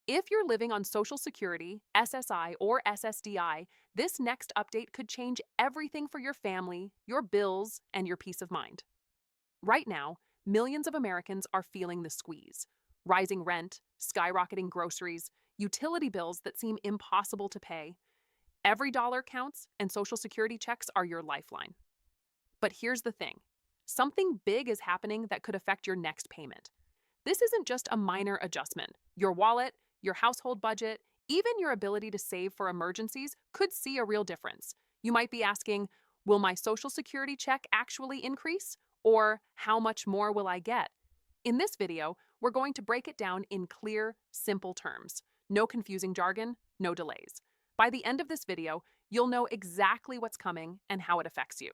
If you're living on Social Security, SSI, or SSDI, this next update could change everything for your family, your bills, and your peace of mind. Right now, millions of Americans are feeling the squeeze. Rising rent, skyrocketing groceries, utility bills that seem impossible to pay. Every dollar counts, and Social Security checks are your lifeline. But here's the thing, something big is happening that could affect your next payment. This isn't just a minor adjustment. Your wallet, your household budget, even your ability to save for emergencies could see a real difference. You might be asking, will my Social Security check actually increase? Or how much more will I get? In this video, we're going to break it down in clear, simple terms. No confusing jargon, no delays. By the end of this video, you'll know exactly what's coming and how it affects you.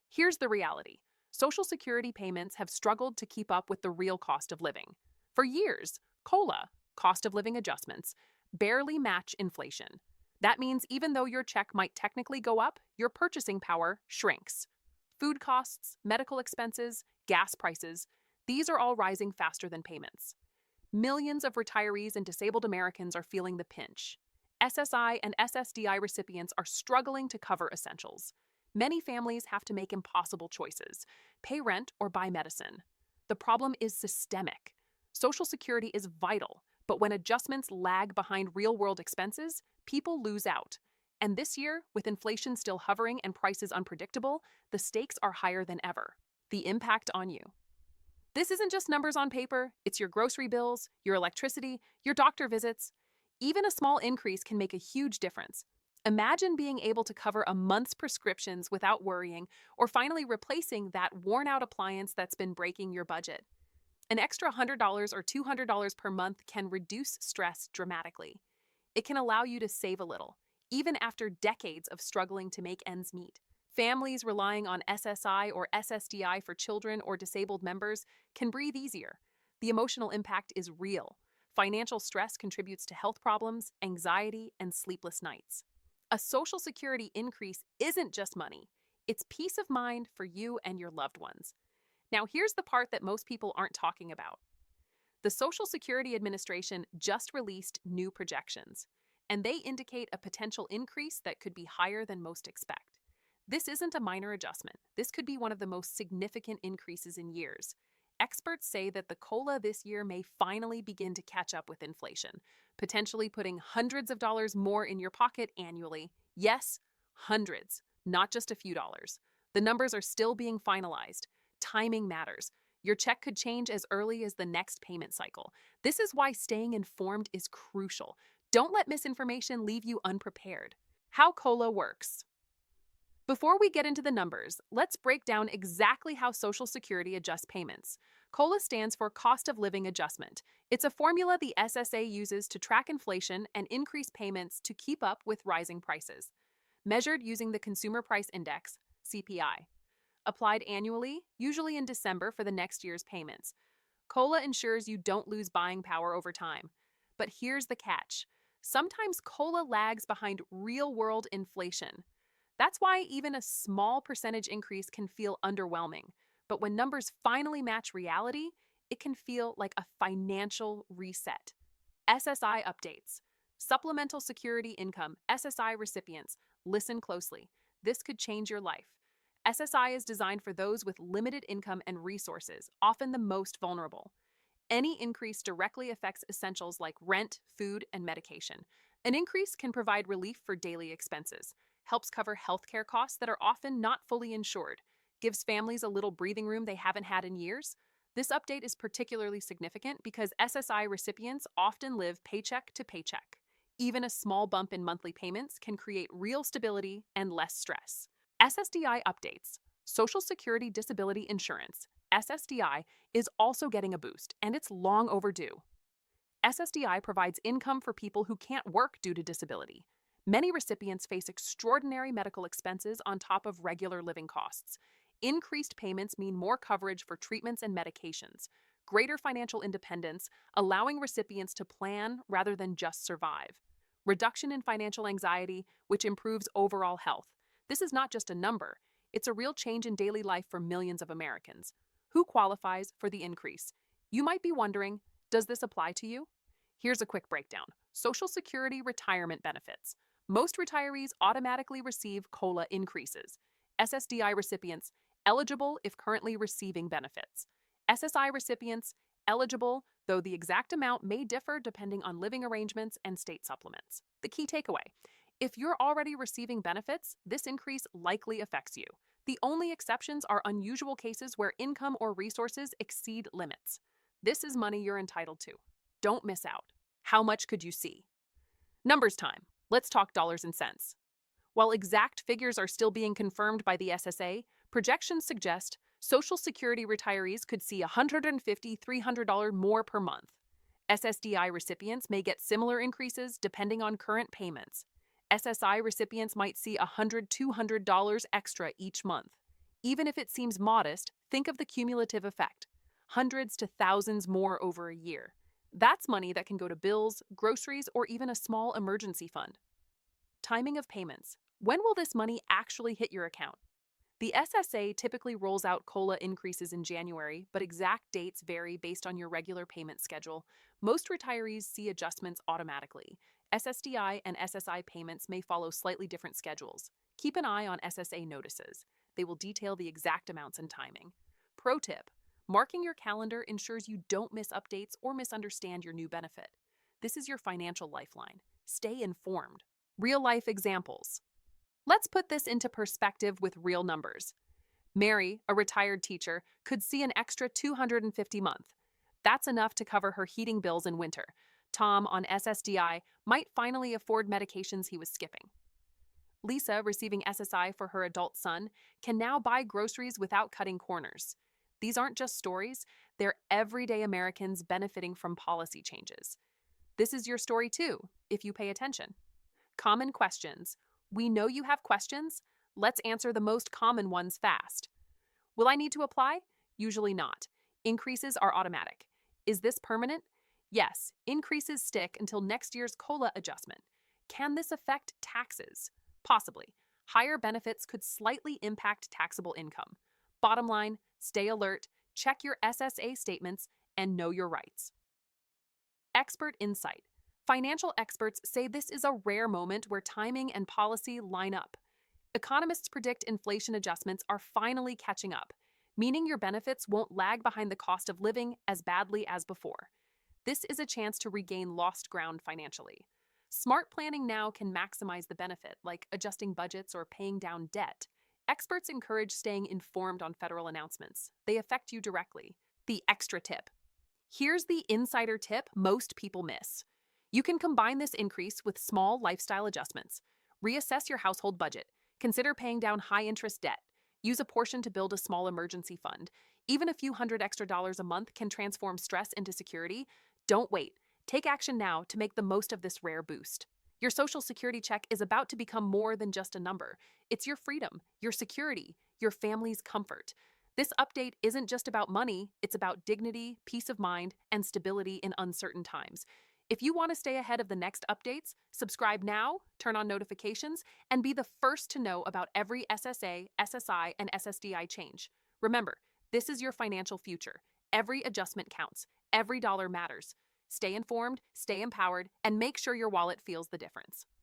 Here's the reality. Social Security payments have struggled to keep up with the real cost of living. For years, COLA, cost of living adjustments, barely match inflation. That means even though your check might technically go up, your purchasing power shrinks. Food costs, medical expenses, gas prices, these are all rising faster than payments. Millions of retirees and disabled Americans are feeling the pinch. SSI and SSDI recipients are struggling to cover essentials. Many families have to make impossible choices, pay rent or buy medicine. The problem is systemic. Social Security is vital, but when adjustments lag behind real-world expenses, people lose out. And this year, with inflation still hovering and prices unpredictable, the stakes are higher than ever. The impact on you. This isn't just numbers on paper, it's your grocery bills, your electricity, your doctor visits. Even a small increase can make a huge difference. Imagine being able to cover a month's prescriptions without worrying, or finally replacing that worn-out appliance that's been breaking your budget. An extra $100 or $200 per month can reduce stress dramatically. It can allow you to save a little, even after decades of struggling to make ends meet. Families relying on SSI or SSDI for children or disabled members can breathe easier. The emotional impact is real. Financial stress contributes to health problems, anxiety, and sleepless nights. A Social Security increase isn't just money. It's peace of mind for you and your loved ones. Now, here's the part that most people aren't talking about. The Social Security Administration just released new projections, and they indicate a potential increase that could be higher than most expect. This isn't a minor adjustment. This could be one of the most significant increases in years. Experts say that the COLA this year may finally begin to catch up with inflation, potentially putting hundreds of dollars more in your pocket annually. Yes, hundreds, not just a few dollars. The numbers are still being finalized. Timing matters. Your check could change as early as the next payment cycle. This is why staying informed is crucial. Don't let misinformation leave you unprepared. How COLA works. Before we get into the numbers, let's break down exactly how Social Security adjusts payments. COLA stands for Cost of Living Adjustment. It's a formula the SSA uses to track inflation and increase payments to keep up with rising prices. Measured using the Consumer Price Index, CPI. Applied annually, usually in December for the next year's payments. COLA ensures you don't lose buying power over time. But here's the catch. Sometimes COLA lags behind real-world inflation. That's why even a small percentage increase can feel underwhelming. But when numbers finally match reality, it can feel like a financial reset. SSI updates. Supplemental Security Income, SSI recipients. Listen closely. This could change your life. SSI is designed for those with limited income and resources, often the most vulnerable. Any increase directly affects essentials like rent, food, and medication. An increase can provide relief for daily expenses, helps cover healthcare costs that are often not fully insured, gives families a little breathing room they haven't had in years. This update is particularly significant because SSI recipients often live paycheck to paycheck. Even a small bump in monthly payments can create real stability and less stress. SSDI updates. Social Security Disability Insurance, SSDI, is also getting a boost, and it's long overdue. SSDI provides income for people who can't work due to disability. Many recipients face extraordinary medical expenses on top of regular living costs. Increased payments mean more coverage for treatments and medications, greater financial independence, allowing recipients to plan rather than just survive. Reduction in financial anxiety, which improves overall health. This is not just a number, it's a real change in daily life for millions of Americans. Who qualifies for the increase? You might be wondering, does this apply to you? Here's a quick breakdown. Social Security retirement benefits. Most retirees automatically receive COLA increases. SSDI recipients eligible if currently receiving benefits. SSI recipients eligible, though the exact amount may differ depending on living arrangements and state supplements. The key takeaway: if you're already receiving benefits, this increase likely affects you. The only exceptions are unusual cases where income or resources exceed limits. This is money you're entitled to. Don't miss out. How much could you see? Numbers time. Let's talk dollars and cents. While exact figures are still being confirmed by the SSA, projections suggest Social Security retirees could see $150 to $300 more per month. SSDI recipients may get similar increases depending on current payments. SSI recipients might see $100 to $200 extra each month. Even if it seems modest, think of the cumulative effect: hundreds to thousands more over a year. That's money that can go to bills, groceries, or even a small emergency fund. Timing of payments. When will this money actually hit your account? The SSA typically rolls out COLA increases in January, but exact dates vary based on your regular payment schedule. Most retirees see adjustments automatically. SSDI and SSI payments may follow slightly different schedules. Keep an eye on SSA notices. They will detail the exact amounts and timing. Pro tip: marking your calendar ensures you don't miss updates or misunderstand your new benefit. This is your financial lifeline. Stay informed. Real-life examples. Let's put this into perspective with real numbers. Mary, a retired teacher, could see an extra $250 a month. That's enough to cover her heating bills in winter. Tom, on SSDI, might finally afford medications he was skipping. Lisa, receiving SSI for her adult son, can now buy groceries without cutting corners. These aren't just stories, they're everyday Americans benefiting from policy changes. This is your story too, if you pay attention. Common questions. We know you have questions. Let's answer the most common ones fast. Will I need to apply? Usually not. Increases are automatic. Is this permanent? Yes, increases stick until next year's COLA adjustment. Can this affect taxes? Possibly. Higher benefits could slightly impact taxable income. Bottom line, stay alert, check your SSA statements, and know your rights. Expert insight. Financial experts say this is a rare moment where timing and policy line up. Economists predict inflation adjustments are finally catching up, meaning your benefits won't lag behind the cost of living as badly as before. This is a chance to regain lost ground financially. Smart planning now can maximize the benefit, like adjusting budgets or paying down debt. Experts encourage staying informed on federal announcements. They affect you directly. The extra tip. Here's the insider tip most people miss. You can combine this increase with small lifestyle adjustments. Reassess your household budget. Consider paying down high-interest debt. Use a portion to build a small emergency fund. Even a few $100 extra a month can transform stress into security. Don't wait. Take action now to make the most of this rare boost. Your Social Security check is about to become more than just a number. It's your freedom, your security, your family's comfort. This update isn't just about money, it's about dignity, peace of mind, and stability in uncertain times. If you want to stay ahead of the next updates, subscribe now, turn on notifications, and be the first to know about every SSA, SSI, and SSDI change. Remember, this is your financial future. Every adjustment counts. Every dollar matters. Stay informed, stay empowered, and make sure your wallet feels the difference.